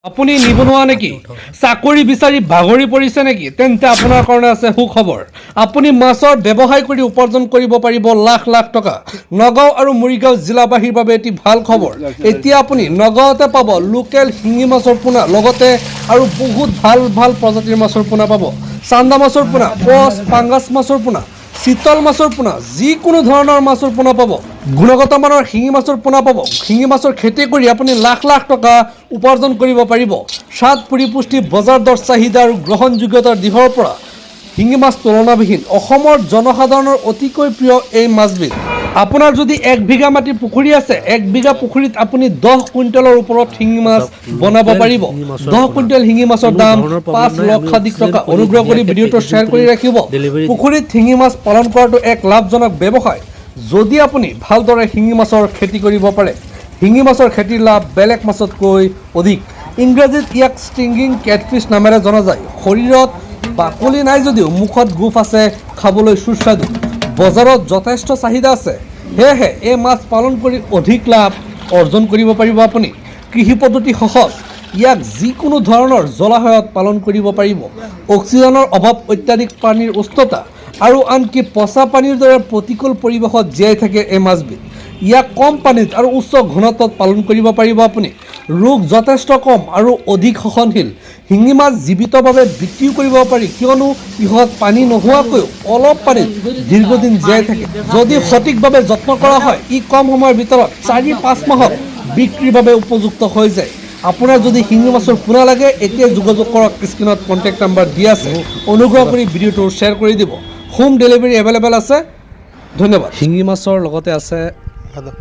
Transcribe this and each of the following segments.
আপুনি নিবনুৱা নেকি চাকৰি বিচাৰি ভাগৰি পৰিছে নেকি তেন্তে আপোনাৰ কাৰণে আছে সুখবৰ আপুনি মাছৰ ব্যৱসায় কৰি উপাৰ্জন কৰিব পাৰিব লাখ লাখ টকা নগাঁও আৰু মৰিগাঁও জিলাবাসীৰ বাবে এটি ভাল খবৰ এতিয়া আপুনি নগাঁৱতে পাব লোকেল শিঙি মাছৰ পোনা লগতে আৰু বহুত ভাল ভাল প্ৰজাতিৰ মাছৰ পোনা পাব চান্দা মাছৰ পোনা কচ পাঙ্গাস মাছৰ পোনা শীতল মাছৰ পোনা যিকোনো ধৰণৰ মাছৰ পোনা পাব গুণগত মানৰ শিঙি মাছৰ পোনা পাব শিঙি মাছৰ খেতি কৰি আপুনি লাখ লাখ টকা উপাৰ্জন কৰিব পাৰিব স্বাদ পৰিপুষ্টি বজাৰ দৰ চাহিদা আৰু গ্ৰহণযোগ্যতাৰ দিশৰ পৰা শিঙি মাছ তুলনাবিহীন অসমৰ জনসাধাৰণৰ অতিকৈ প্ৰিয় এই মাছবিধ আপোনাৰ যদি 1 বিঘা মাটিৰ পুখুৰী আছে 1 বিঘা পুখুৰীত আপুনি 10 কুইণ্টেলৰ ওপৰত শিঙি মাছ বনাব পাৰিব 10 কুইণ্টেল শিঙি মাছৰ দাম 5 লক্ষাধিক টকা অনুগ্ৰহ কৰি ভিডিঅ'টো শ্বেয়াৰ কৰি ৰাখিব পুখুৰীত শিঙি মাছ পালন কৰাটো এক লাভজনক ব্যৱসায় যদি আপুনি ভালদৰে শিঙি মাছৰ খেতি কৰিব পাৰে শিঙি মাছৰ খেতিৰ লাভ বেলেগ মাছতকৈ অধিক ইংৰাজীত ইয়াক ষ্টিংগিং কেটফিছ নামেৰে জনা যায় শৰীৰত বাকলি নাই যদিও মুখত গোফ আছে খাবলৈ সুস্বাদু বজাৰত যথেষ্ট চাহিদা আছে সেয়েহে এই মাছ পালন কৰি অধিক লাভ অৰ্জন কৰিব পাৰিব আপুনি কৃষি পদ্ধতি সহজ ইয়াক যিকোনো ধৰণৰ জলাশয়ত পালন কৰিব পাৰিব অক্সিজেনৰ অভাৱ অত্যাধিক পানীৰ উষ্ণতা আৰু আনকি পচা পানীৰ দৰে প্ৰতিকূল পৰিৱেশত জীয়াই থাকে এই মাছবিধ ইয়াক কম পানীত আৰু উচ্চ ঘনত্বত পালন কৰিব পাৰিব আপুনি ৰোগ যথেষ্ট কম আৰু অধিক সহনশীল শিঙি মাছ জীৱিতভাৱে বিক্ৰী কৰিব পাৰি কিয়নো ইহঁত পানী নোহোৱাকৈও অলপ পানীত দীৰ্ঘদিন জীয়াই থাকে যদি সঠিকভাৱে যত্ন কৰা হয় ই কম সময়ৰ ভিতৰত 4-5 মাহত বিক্ৰীৰ বাবে উপযুক্ত হৈ যায় আপোনাৰ যদি শিঙি মাছৰ পোনা লাগে এতিয়া যোগাযোগ কৰক স্ক্ৰীনত কণ্টেক্ট নম্বৰ দিয়া আছে অনুগ্ৰহ কৰি ভিডিঅ'টো শ্বেয়াৰ কৰি দিব হোম ডেলিভাৰী এভেইলেবল আছে ধন্যবাদ শিঙি মাছৰ লগতে আছে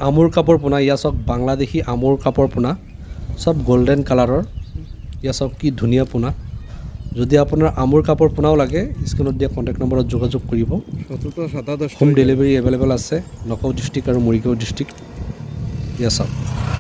আমুৰ কাপৰ পোনা ইয়া চাওক বাংলাদেশী আমুৰ কাপৰ পোনা সব গোল্ডেন কালাৰৰ ইয়া চাওক কি ধুনীয়া পোনা যদি আপোনাৰ আমুৰ কাপৰ পোনাও লাগে স্ক্ৰীনত দিয়া কণ্টেক্ট নম্বৰত যোগাযোগ কৰিব হোম ডেলিভাৰী এভেইলেবল আছে নগাঁও ডিষ্ট্ৰিক্ট আৰু মৰিগাঁও ডিষ্ট্ৰিক্ট ইয়া চাওক